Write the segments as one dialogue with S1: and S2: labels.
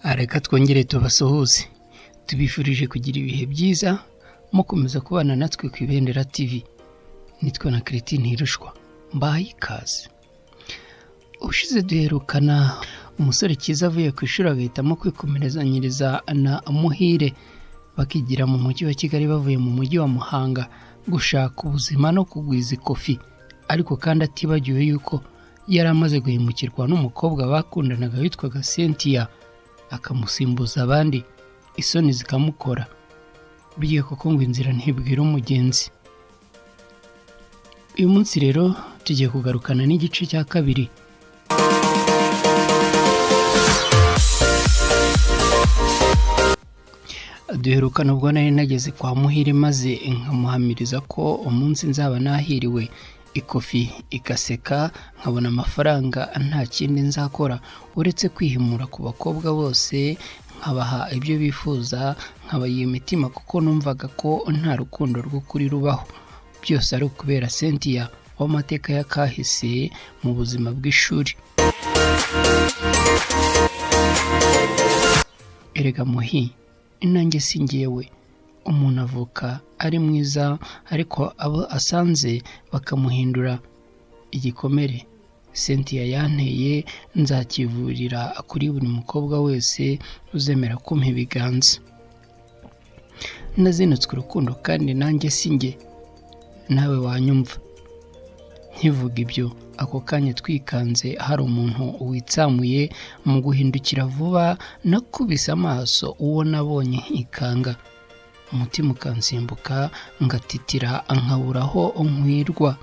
S1: Reka twongere tubasuhuze, tubifurije kugira ibihe byiza mukomeza kubana natwe ku IBENDERA TV. Nitwa na ntirushwa mbaye ikaze. Ubushize duherukana umusore CYIZA avuye ku ishuri agahitamo kwikomerezanyiriza na Muhire bakigira mu mujyi wa Kigali bavuye mu mujyi wa Muhanga gushaka ubuzima no kugwiza ikofi, ariko kandi atibagiwe yuko yari amaze guhimukirwa n'umukobwa bakundanaga witwaga Cynthia, akamusimbuza abandi isoni zikamukora. Bigiye koko ngo inzira ntibwira umugenzi. Uyu munsi rero tugiye kugarukana n'igice cya kabiri. Duherukana ubwo nari nageze kwa Muhire maze nkamuhamiriza ko umunsi nzaba nahiriwe, ikofi igaseka, nkabona amafaranga nta kindi nzakora uretse kwihimura ku bakobwa bose, nkabaha ibyo bifuza, nkabaha imitima kuko numvaga ko nta rukundo rw'ukuri rubaho. Byose ari ukubera Cynthia w'amateka ya kahise mu buzima bw'ishuri. Erega Muhi, nanjye si njyewe. Umuntu avuka ari mwiza ariko abo asanze bakamuhindura igikomere. Cynthia yanteye nzakivurira kuri buri mukobwa wese uzemera kumpa ibiganza. Nazinutswe urukundo kandi nanjye si njye, nawe wanyumva. Nkivuga ibyo ako kanya twikanze hari umuntu witsamuye, mu guhindukira vuba nakubise amaso uwo nabonye ikanga, umutima ukansimbuka ngatitira nkaburaho nkwirwa.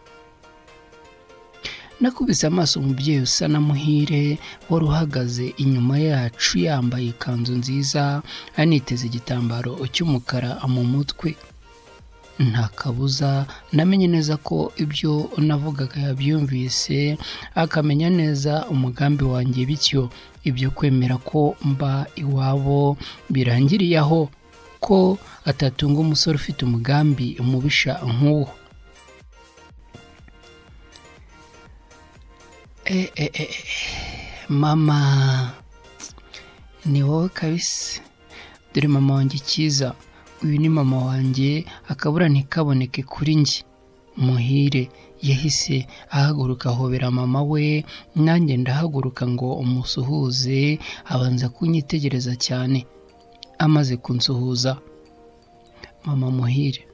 S1: Nakubise amaso umubyeyi usa na Muhire wari uhagaze inyuma yacu yambaye ikanzu nziza, aniteze igitambaro cy'umukara mu mutwe. Nta kabuza namenye neza ko ibyo navugaga yabyumvise, akamenya neza umugambi wanjye, bityo ibyo kwemera ko mba iwabo birangiriye aho, ko atatunga umusore ufite umugambi umubisha nk'uwo. Mama, ni wowe kabisa. Dore mama wanjye CYIZA, uyu ni mama wanjye, akabura ntikaboneke kuri njye. Muhire yahise ahaguruka ahobera mama we, nanjye ndahaguruka ngo umusuhuze. Abanza kunyitegereza cyane, amaze kunsuhuza, mama Muhire,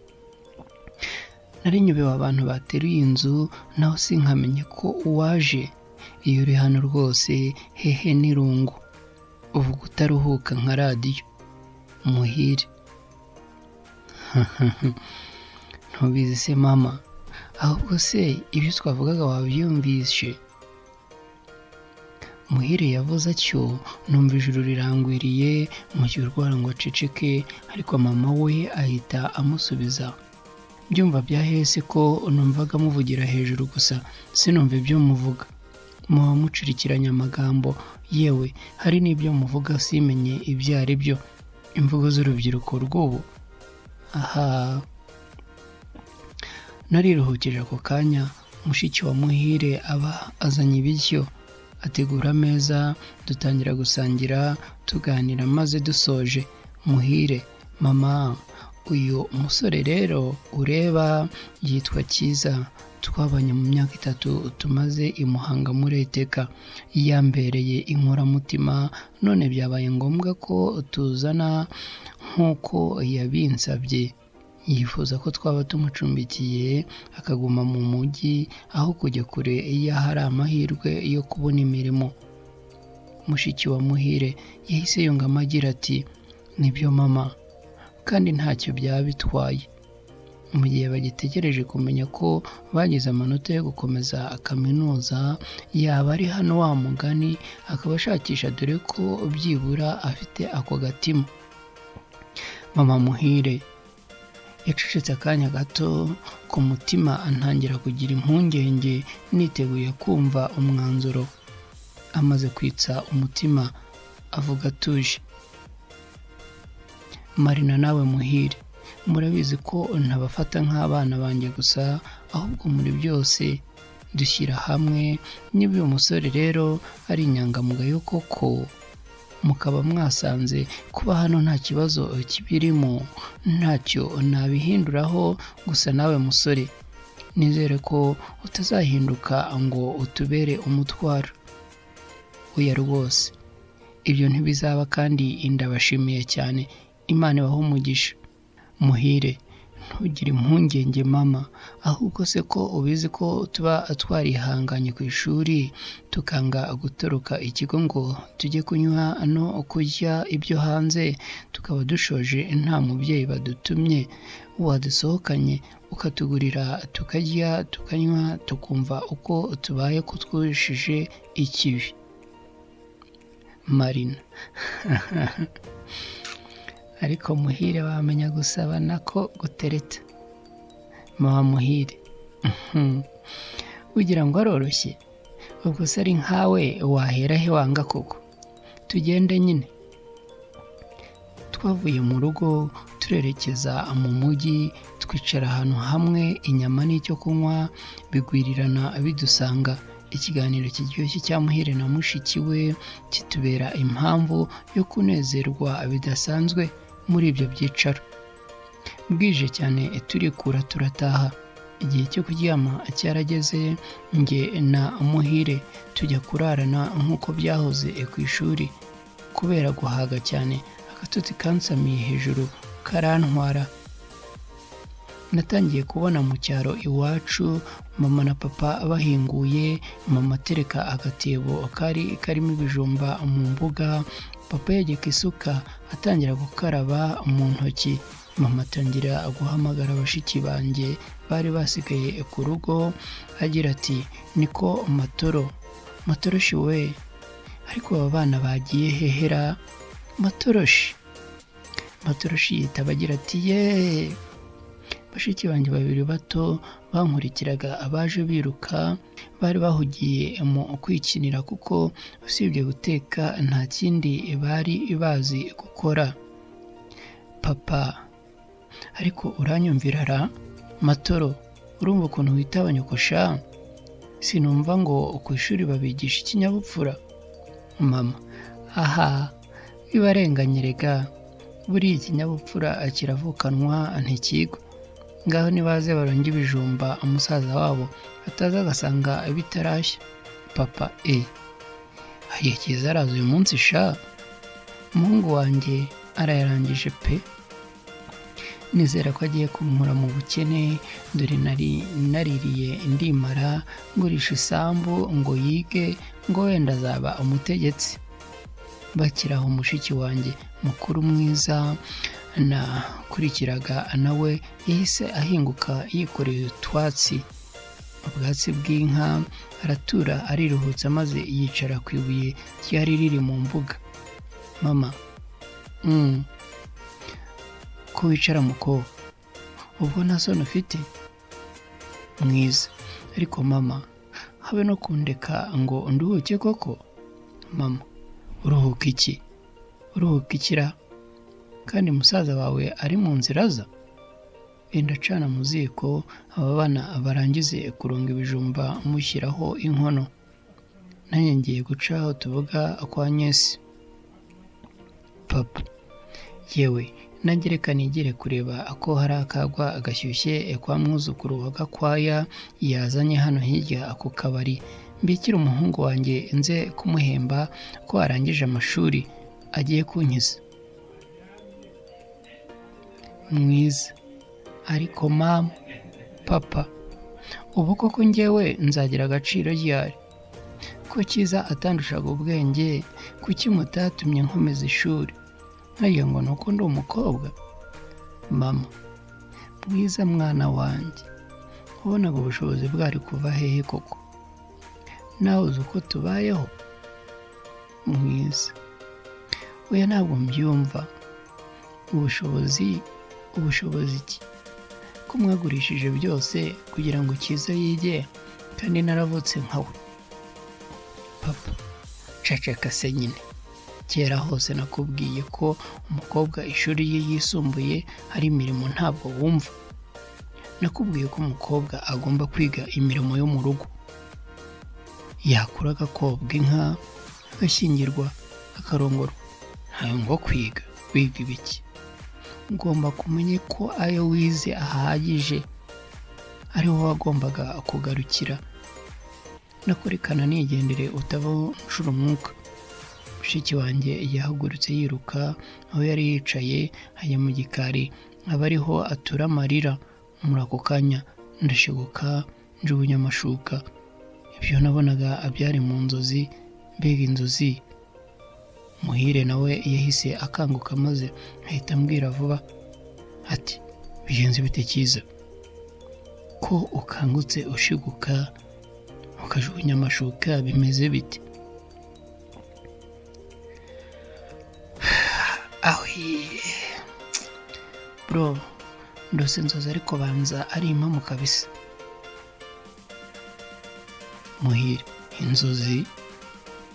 S1: nari nyobewe abantu bateruye inzu, naho sinkamenye ko uwaje. Iyo uri hano rwose hehe n'irungu, uvuga utaruhuka nka radiyo. Muhire, ntubizi se mama? Ahubwo se ibyo twavugaga wabyumvishe? Muhire yavuze atyo, numva ijuru rirangwiriye mu gihe urwara ngo aceceke, ariko mama we ahita amusubiza. Byumva byahese ko numvaga muvugira hejuru gusa, sinumva ibyo muvuga. Muba mucurikiranya amagambo, yewe hari n'ibyo muvuga simenye ibyo ari byo. Imvugo z'urubyiruko rw'ubu. Aha, nariruhukije ako kanya. Mushiki wa Muhire aba azanye ibiryo, ategura ameza, dutangira gusangira tuganira, maze dusoje. Muhire, mama, uyu musore rero ureba yitwa CYIZA, twabanye mu myaka 3 tumaze i Muhanga muri Eteka, yambereye inkoramutima, none byabaye ngombwa ko tuzana nk'uko yabinsabye. Yifuza ko twaba tumucumbikiye akaguma mu mujyi aho kujya kure iyo hari amahirwe yo kubona imirimo. Mushiki wa Muhire yahise yungamo agira ati, nibyo mama, kandi ntacyo byaba bitwaye. Mu gihe bagitegereje kumenya ko bagize amanota yo gukomeza kaminuza, yaba ari hano wa mugani akaba ashakisha, dore ko byibura afite ako gatima. Mama Muhire yacecetse akanya gato, ku mutima antangira kugira impungenge, niteguye kumva umwanzuro. Amaze kwitsa umutima avuga atuje, Marina nawe Muhire, murabizi ko ntabafata nk'abana banjye gusa, ahubwo muri byose dushyira hamwe. Niba uyu musore rero ari inyangamugayo koko, mukaba mwasanze kuba hano nta kibazo kibirimo, ntacyo nabihinduraho. Gusa nawe musore, nizere ko utazahinduka ngo utubere umutwaro. Oya rwose, ibyo ntibizaba kandi ndabashimiye cyane. Imana ibahe umugisha. Muhire, ntugire impungenge mama, ahubwo se ko ubizi ko tuba twarihanganye ku ishuri tukanga gutoroka ikigo ngo tujye kunywa no kurya ibyo hanze, tukaba dushoje nta mubyeyi badutumye, wadusohokanye ukatugurira tukarya tukanywa tukumva uko tubaye ko twujuje ikibi. Marina ariko Muhire wamenya gusabana ko gutereta. Mama Muhire, ugira ngo aroroshye? Ubwo se ari nkawe wahera he wanga koko? Tugende nyine. Twavuye mu rugo turerekeza mu mujyi, twicara ahantu hamwe, inyama n'icyo kunywa bigwirirana bidusanga. Ikiganiro kiryoshye cya Muhire na mushiki we kitubera impamvu yo kunezerwa bidasanzwe muri ibyo byicaro. Bwije cyane turikura turataha. Igihe cyo kuryama cyarageze, nge na Muhire tujya kurarana nk'uko byahoze ku ishuri. Kubera guhaga cyane, agatotsi kansamiye hejuru karantwara. Natangiye kubona mu cyaro iwacu mama na papa bahinguye, mama atereka agatebo karimo ibijumba mu mbuga, papa yegeka isuka atangira gukaraba mu ntoki, mama atangira guhamagara bashiki banjye bari basigaye ku rugo agira ati niko matoroshi we, ariko aba bana bagiye hehera? Matoroshi yitaba agira ati yeee. Bashiki banjye babiri bato bankurikiraga abaje biruka, bari bahugiye mu kwikinira kuko usibye guteka nta kindi bari bazi gukora. Papa, ariko uranyumvira ra? Matoro, urumva ukuntu witaba nyokosha? Sinumva ngo ku ishuri babigisha ikinyabupfura. Mama, aha bibarenganye rega, buriya ikinyabupfura kiravukanwa ntikigwa. Ngaho nibaze baronge ibijumba umusaza wabo ataza agasanga bitarashya. Papa, agiye kiza araza uyu munsi sha? Umuhungu wanjye arayarangije pe. Nizera ko agiye kunkura mu bukene, dore naririye ndimara ngurisha isambu ngo yige, ngo wenda azaba umutegetsi. Bakiraho mushiki wanjye mukuru mwiza nakurikiraga nawe yahise ahinguka yikoreye utwatsi, ubwatsi bw'inka, aratura ariruhutsa maze yicara ku ibuye ryari riri mu mbuga. Mama, ko wicara mukobwa, ubwo nta soni ufite? Mwiza, ariko mama habe no kundeka ngo nduhuke koko. Mama, uruhuka iki? Uruhuka ikira? Kandi musaza wawe ari mu nzira za? Ndacana mu ziko aba bana barangize kurunga ibijumba mushyiraho inkono. Nanjye ngiye guca aho tuvuga kwa Nyesi. Papa, yewe nangereka nigire kureba ko hari akagwa agashyushye kwa mwuzukuru wa Gakwaya yazanye hano hirya ako kabari, mbikira umuhungu wanjye nze kumuhemba ko arangije amashuri agiye kunkiza. Mwiza, ariko mama, papa, ubu koko njyewe nzagira agaciro ryari? Ko CYIZA atandushaga ubwenge, kuki mutatumye nkomeza ishuri? Nkagira ngo nuko ndi umukobwa. Mama, Mwiza mwana wanjye, ubonaga ubushobozi bwari kuva hehe koko? Nawe uzi uko tubayeho? Mwiza, oya ntabwo mbyumva. Ubushobozi iki? Ko mwagurishije byose kugira ngo CYIZA yige kandi naravutse nkawe. Papa, ceceka se nyine. Kera hose nakubwiye ko umukobwa ishuri ye yisumbuye hari imirimo ntabwo wumva. Nakubwiye ko umukobwa agomba kwiga imirimo yo mu rugo. Yakura agakobwa inka, agashyingirwa, akarongorwa, ngo kwiga ibiki. Ngomba kumenya ko ayo wize ahagije ariho wagombaga kugarukira. Nakurikana nigendere utavaho nshuro umwuka. Mushiki wanjye yahagurutse yiruka aho yari yicaye ajya mu gikari aba ariho atura amarira. Muri ako kanya ndashiguka njugunya amashuka. Ibyo nabonaga abyari mu nzozi, mbega inzozi. Muhire nawe yahise akanguka maze ahita ambwira vuba ati bigenze bite CYIZA ko ukangutse ushiguka ukajugunya amashuka, bimeze bite? Bro, ndose inzozi ariko banza ari impamo kabisa. Muhire, inzozi?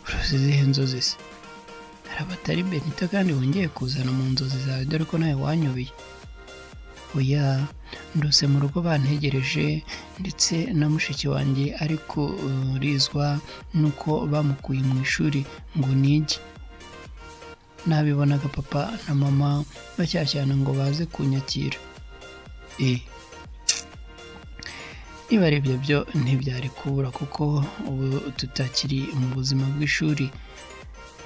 S1: Uruzizihe inzozi se? Abatari Benito kandi wongeye kuzana mu nzozi zawe dore ko nawe wanyubiye. Oya, ndose mu rugo bantegereje ndetse na mushiki wanjye ariko rizwa nuko bamukuye mu ishuri ngo nige. Nabibonaga papa na mama bacyashyana ngo baze kunyakira. Niba ari byo ntibyari kubura kuko ubu tutakiri mu buzima bw'ishuri.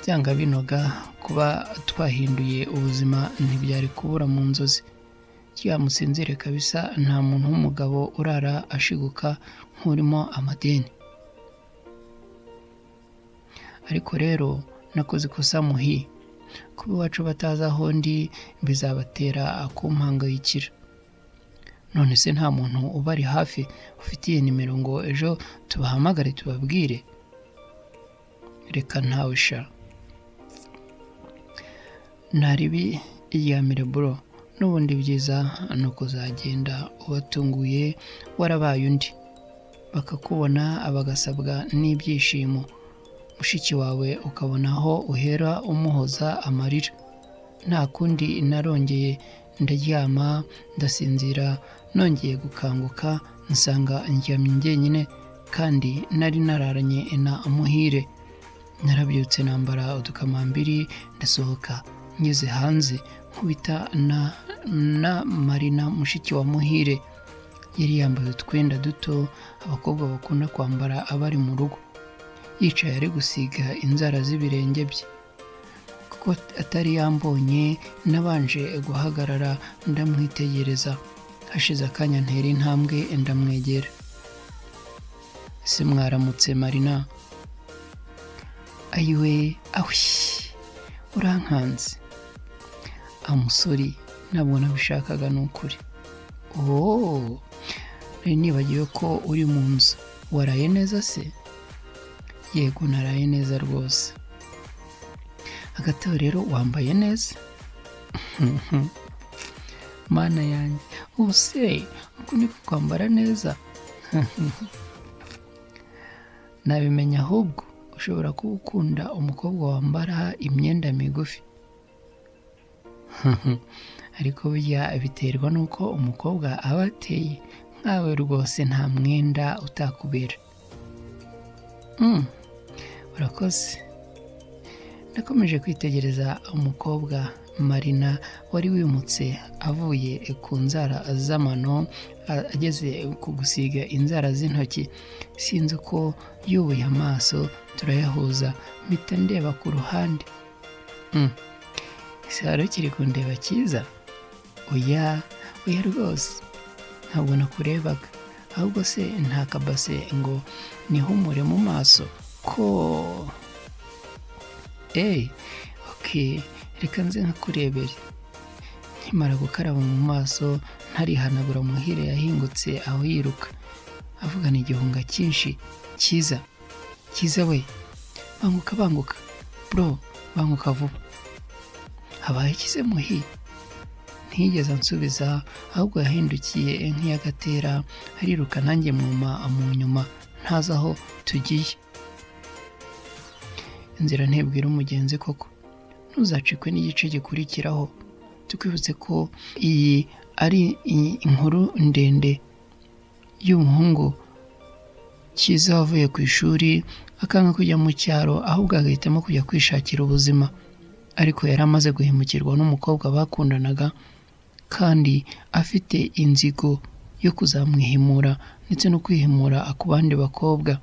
S1: Byanga binoga kuba twahinduye ubuzima ntibyari kubura mu nzozi. Musinzire kabisa, nta muntu w'umugabo urara ashiguka nk'urimo amadeni. Ariko rero nakoze ikosa Muhi, kuba iwacu batazi aho ndi bizabatera kumpangayikira. None se nta muntu ubari hafi ufitiye nimero ngo ejo tubahamagare tubabwire? Reka ntawe sha. Naribi iyamire bro, n'ubundi byiza no kuzagenda ubatunguye warabaye undi, bakakubona abagasabwa n'ibyishimo. Mushiki wawe ukabona aho uhera umuhoza amarira. Nta kundi narongeye ndaryama ndasinzira, nongeye gukanguka nsanga ndyamye njyenyine kandi nari nararanye na Muhire. Narabyutse nambara udukamambiri ndasohoka. Ngeze hanze nkubita na Marina mushiki wa Muhire. Yari yambaye utwenda duto abakobwa bakunda kwambara abari mu rugo. Yicaye ari gusiga inzara z'ibirenge bye. Kuko atari yambonye nabanje guhagarara ndamwitegereza. Hashize akanya ntera intambwe ndamwegera. Se mwaramutse Marina? Ayiwe, urankanze. Amusori, ntabwo nabishakaga n'ukuri. Nari nibagiwe ko uri mu nzu. Waraye neza se? Yego naraye neza rwose. Hagati aho rero wambaye neza. Mana yanjye, ubuse uko niko kwambara neza? Nabimenya ahubwo ushobora kuba ukunda umukobwa wambara imyenda migufi. Ariko burya biterwa nuko umukobwa aba ateye. Nkawe rwose nta mwenda utakubera. Urakoze. Nakomeje kwitegereza umukobwa Marina wari wimutse avuye ku nzara z'amano ageze ku gusiga inzara z'intoki. Sinzi ko yubuye amaso turayahuza mpita ndeba ku ruhande. Ese hari ukiri kundeba CYIZA? Oya rwose ntabwo nakurebaga, ahubwo se nta kabase ngo nihumure mu maso ko? Reka nze nkakurebere. Nkimara gukaraba mu maso ntarihanagura Muhire yahingutse aho yiruka avugana igihunga cyinshi. CYIZA we, banguka bro, banguka vuba. Habaye ikize Muhi? Ntiyigeze ansubiza ahubwo yahindukiye nk'iyagatera ariruka nanjye mwuma mu nyuma ntazi aho tugiye. Inzira ntibwira umugenzi koko. Ntuzacikwe n'igice gikurikiraho. Tukwibutse ko iyi ari inkuru ndende y'umuhungu CYIZA wavuye ku ishuri akanga kujya mu cyaro ahubwo agahitamo kujya kwishakira ubuzima. ariko yari amaze guhemukirwa n'umukobwa bakundanaga kandi afite inzigo yo kuzamwihimura ndetse no kwihimura ku bandi bakobwa.